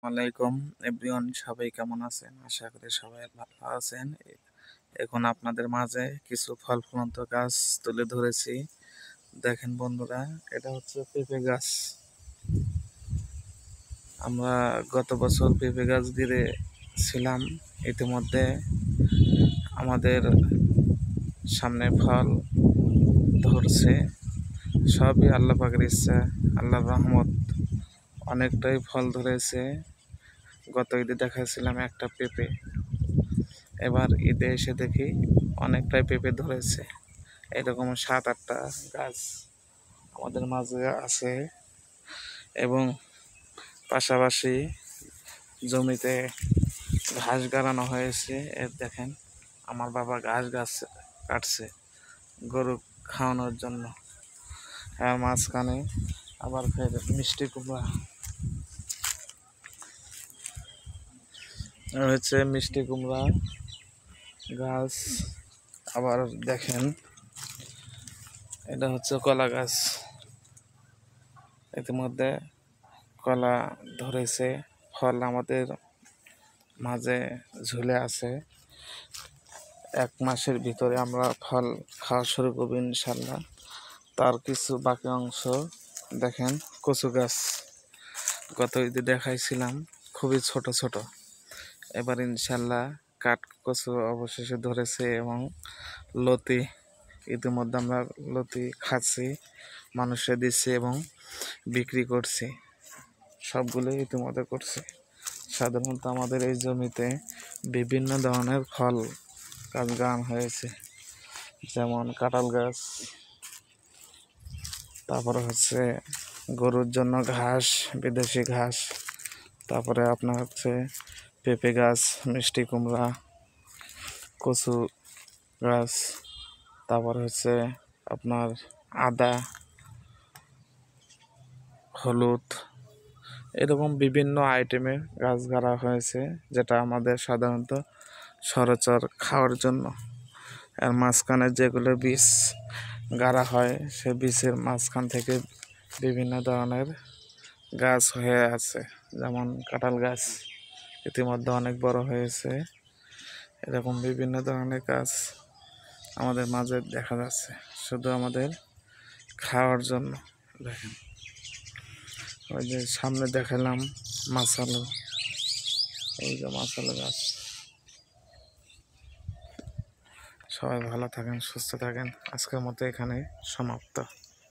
আলাইকুম এভরিওয়ান, সবাই কেমন আছেন? আশা করি সবাই ভালো আছেন। এখন আপনাদের মাঝে কিছু ফল ফলন্ত গাছ তুলে ধরেছি। দেখেন বন্ধুরা, এটা হচ্ছে পেঁপে গাছ। আমরা গত বছর পেঁপে গাছ গিয়েছিলাম। ইতিমধ্যে আমাদের সামনে ফল ধরছে। সবই আল্লাহ পাকের ইচ্ছা, আল্লাহর রহমত। অনেকটাই ফল ধরেছে। গত ঈদে দেখাছিলাম একটা পেঁপে, এবার ঈদে এসে দেখি অনেকটাই পেঁপে ধরেছে। এরকম 7-8টা গাছ আমাদের মাঝে আছে এবং পাশাপাশি জমিতে ঘাস গাড়ানো হয়েছে। এর দেখেন, আমার বাবা গাছ কাটছে গরু খাওয়ানোর জন্য। আর মাঝখানে আবার ফের মিষ্টি কুমড়া হচ্ছে, মিষ্টি কুমড়া গাছ। আবার দেখেন, এটা হচ্ছে কলা গাছ। ইতিমধ্যে কলা ধরেছে, ফল আমাদের মাঝে ঝুলে আছে। 1 মাসের ভিতরে আমরা ফল খাওয়া শুরু করব ইনশাল্লাহ। তার কিছু বাকি অংশ দেখেন, কচু গাছ গত ঈদে দেখাইছিলাম, খুবই ছোট ছোট। এবার ইনশাল্লাহ কাঠ কচু অবশেষে ধরেছে এবং লতি, ইতিমধ্যে আমরা লতি খাচ্ছি, মানুষে দিচ্ছি এবং বিক্রি করছি। সবগুলোই ইতিমধ্যে করছি। সাধারণত আমাদের এই জমিতে বিভিন্ন ধরনের ফল গাছ লাগানো হয়েছে, যেমন কাঁঠাল গাছ, তারপরে হচ্ছে গরুর জন্য ঘাস, বিদেশি ঘাস, তারপরে আপনার হচ্ছে পেঁপে গাছ, মিষ্টি কুমড়া, কচু গাছ, তারপরে হচ্ছে আপনার আদা, হলুদ, এরকম বিভিন্ন আইটেমের গাছ গাড়া হয়েছে, যেটা আমাদের সাধারণত সচরাচর খাওয়ার জন্য। আর মাঝখানে যেগুলো বীজ গাড়া হয়, সে বীজের মাঝখান থেকে বিভিন্ন ধরনের গাছ হয়ে আছে, যেমন কাঁঠাল গাছ ইতিমধ্যে অনেক বড় হয়েছে। এরকম বিভিন্ন ধরনের গাছ আমাদের মাঝে দেখা যাচ্ছে, শুধু আমাদের খাওয়ার জন্য। দেখেন, ওই যে সামনে দেখালাম মাছালো, এই যে মাছালো গাছ। সবাই ভালো থাকেন, সুস্থ থাকেন। আজকের মতো এখানে সমাপ্ত।